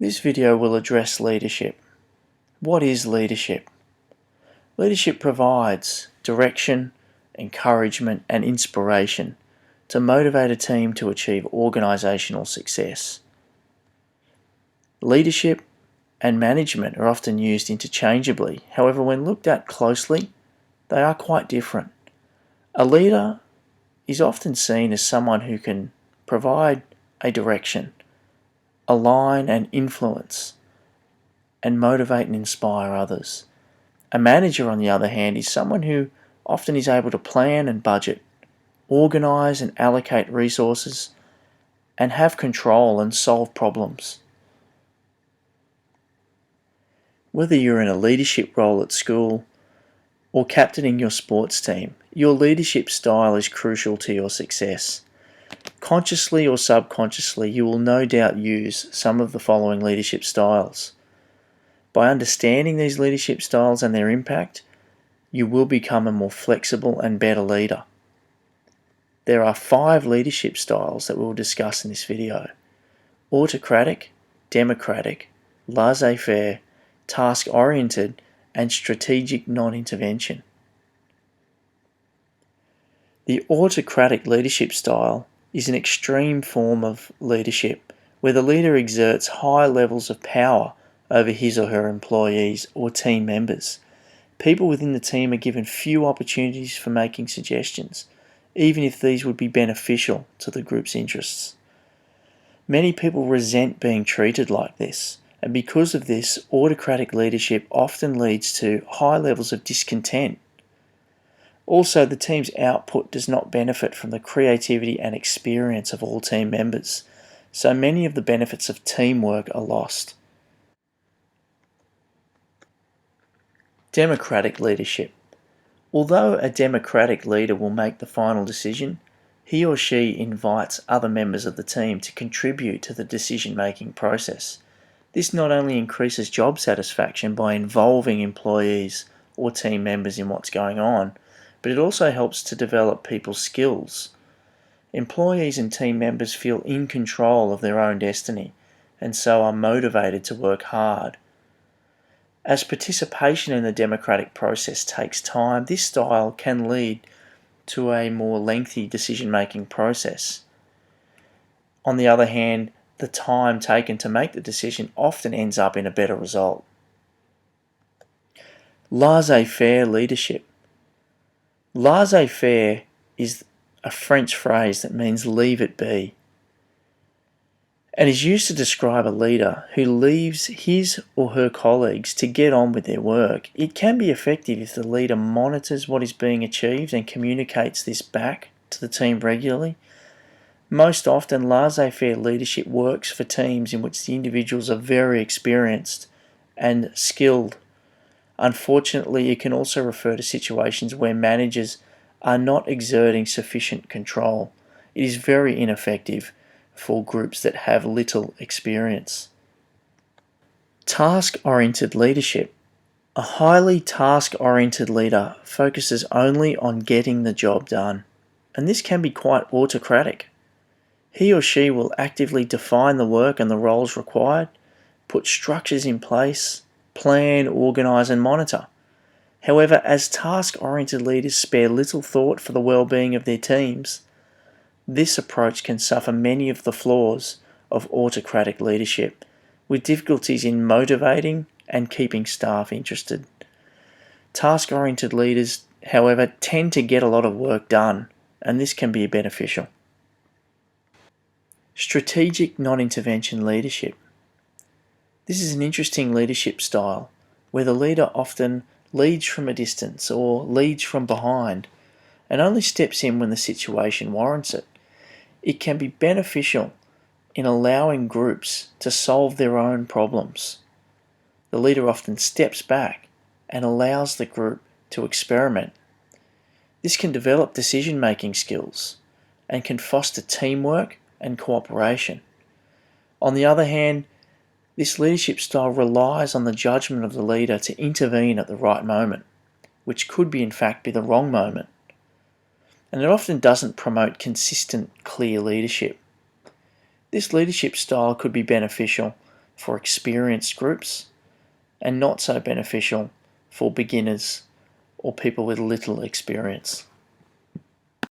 This video will address leadership. What is leadership? Leadership provides direction, encouragement, and inspiration to motivate a team to achieve organisational success. Leadership and management are often used interchangeably. However, when looked at closely, they are quite different. A leader is often seen as someone who can provide a direction, align and influence, and motivate and inspire others. A manager, on the other hand, is someone who often is able to plan and budget, organise and allocate resources, and have control and solve problems. Whether you're in a leadership role at school or captaining your sports team, your leadership style is crucial to your success. Consciously or subconsciously, you will no doubt use some of the following leadership styles. By understanding these leadership styles and their impact, you will become a more flexible and better leader. There are 5 leadership styles that we'll discuss in this video: autocratic, democratic, laissez-faire, task-oriented, and strategic non-intervention. The autocratic leadership style is an extreme form of leadership where the leader exerts high levels of power over his or her employees or team members. People within the team are given few opportunities for making suggestions, even if these would be beneficial to the group's interests. Many people resent being treated like this, and because of this, autocratic leadership often leads to high levels of discontent. Also, the team's output does not benefit from the creativity and experience of all team members, so many of the benefits of teamwork are lost. Democratic leadership. Although a democratic leader will make the final decision, he or she invites other members of the team to contribute to the decision-making process. This not only increases job satisfaction by involving employees or team members in what's going on, but it also helps to develop people's skills. Employees and team members feel in control of their own destiny, and so are motivated to work hard. As participation in the democratic process takes time, this style can lead to a more lengthy decision-making process. On the other hand, the time taken to make the decision often ends up in a better result. Laissez-faire leadership. Laissez-faire is a French phrase that means leave it be, and is used to describe a leader who leaves his or her colleagues to get on with their work. It can be effective if the leader monitors what is being achieved and communicates this back to the team regularly. Most often, laissez-faire leadership works for teams in which the individuals are very experienced and skilled. Unfortunately, it can also refer to situations where managers are not exerting sufficient control. It is very ineffective for groups that have little experience. Task-oriented leadership. A highly task-oriented leader focuses only on getting the job done, and this can be quite autocratic. He or she will actively define the work and the roles required, put structures in place, plan, organise and monitor. However, as task-oriented leaders spare little thought for the well-being of their teams, this approach can suffer many of the flaws of autocratic leadership, with difficulties in motivating and keeping staff interested. Task-oriented leaders, however, tend to get a lot of work done, and this can be beneficial. Strategic non-intervention leadership. This is an interesting leadership style where the leader often leads from a distance or leads from behind and only steps in when the situation warrants it. It can be beneficial in allowing groups to solve their own problems. The leader often steps back and allows the group to experiment. This can develop decision-making skills and can foster teamwork and cooperation. On the other hand, this leadership style relies on the judgment of the leader to intervene at the right moment, which could in fact be the wrong moment. And it often doesn't promote consistent, clear leadership. This leadership style could be beneficial for experienced groups and not so beneficial for beginners or people with little experience.